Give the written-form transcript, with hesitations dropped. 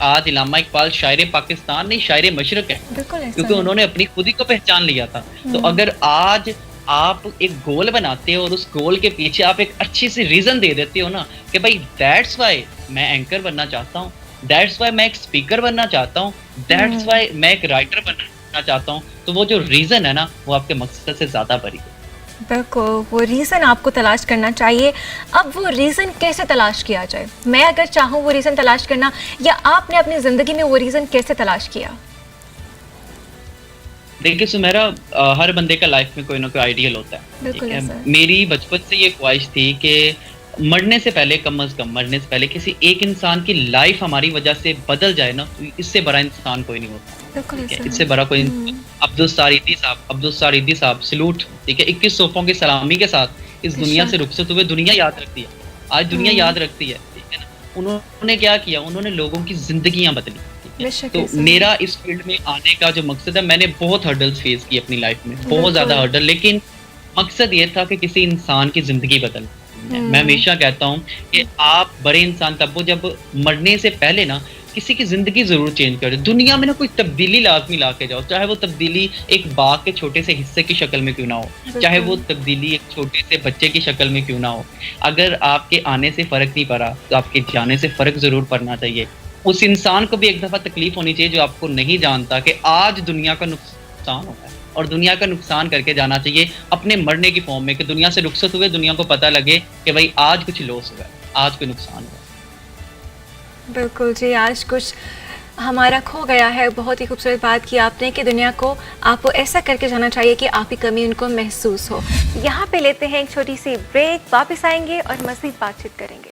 आज इल्लामा इकबाल शायर पाकिस्तान नहीं, शायर मशरक है, बिल्कुल ऐसा क्योंकि है। उन्होंने अपनी खुद ही को पहचान लिया था। तो हुँ, अगर आज आप एक गोल बनाते हो और उस गोल के पीछे आप एक अच्छी सी रीज़न दे देते हो ना कि भाई दैट्स व्हाई मैं एंकर बनना चाहता हूँ, दैट्स व्हाई मैं एक स्पीकर बनना चाहता हूँ, दैट्स हुँ। व्हाई मैं एक राइटर बनना चाहता हूँ, तो वो जो रीज़न है ना, वो आपके मकसद से ज़्यादा बड़ी है। बिल्कुल, वो रीज़न आपको तलाश करना चाहिए। अब वो रीज़न कैसे तलाश किया जाए? मैं अगर चाहूँ वो रीज़न तलाश करना, या आपने अपनी ज़िंदगी में वो रीज़न कैसे तलाश किया? देखिए सुमेरा, हर बंदे का लाइफ में कोई ना कोई आइडियल होता है, ठीक बिल्कुल है? ऐसा है। मेरी बचपन से ये ख्वाहिश थी कि मरने से पहले, कम से कम मरने से पहले किसी एक इंसान की लाइफ हमारी वजह से बदल जाए ना, तो इससे बड़ा इंसान कोई नहीं होता, बिल्कुल ठीक है? ऐसा है। इससे बड़ा कोई हुँ, अब्दुल सारिदी साहब सैल्यूट, ठीक है? 21 तोपों की सलामी के साथ इस दुनिया से इरशाद। रुखसत हुए, दुनिया याद रखती है। आज दुनिया हुँ, याद रखती है, ठीक है ना? उन्होंने क्या किया? उन्होंने लोगों की ज़िंदगियाँ बदली, ठीक है? बेशक तो ऐसा है। मेरा इस फील्ड में आने का जो मकसद है, मैंने बहुत हर्डल्स फेस की अपनी लाइफ में, बहुत ज़्यादा बिल्कुल। हर्डल, लेकिन मकसद ये था कि किसी इंसान की ज़िंदगी बदलनी है। मैं हुँ, हमेशा कहता हूँ कि आप बड़े इंसान तब हो जब मरने से पहले ना किसी की ज़िंदगी ज़रूर चेंज कर दो। दुनिया में ना कोई तब्दीली लाज़मी ला के जाओ, चाहे वो तब्दीली एक बाग के छोटे से हिस्से की शक्ल में क्यों ना हो, चाहे वो बिल्कुल। तब्दीली एक छोटे से बच्चे की शक्ल में क्यों ना हो। अगर आपके आने से फ़र्क नहीं पड़ा, तो आपके जाने से फ़र्क ज़रूर पड़ना चाहिए। उस इंसान को भी एक दफ़ा तकलीफ़ होनी चाहिए जो आपको नहीं जानता कि आज दुनिया का नुकसान हो रहा है, और दुनिया का नुकसान करके जाना चाहिए अपने मरने की फ़ॉर्म में, कि दुनिया से रुखसत हुए दुनिया को पता लगे कि भई आज कुछ लॉस हुआ है, आज कोई नुकसान हुआ है। बिल्कुल जी, आज कुछ हमारा खो गया है। बहुत ही खूबसूरत बात की आपने कि दुनिया को आपको ऐसा करके जाना चाहिए कि आपकी कमी उनको महसूस हो। यहाँ पे लेते हैं एक छोटी सी ब्रेक, वापस आएँगे और मज़ीद बातचीत करेंगे।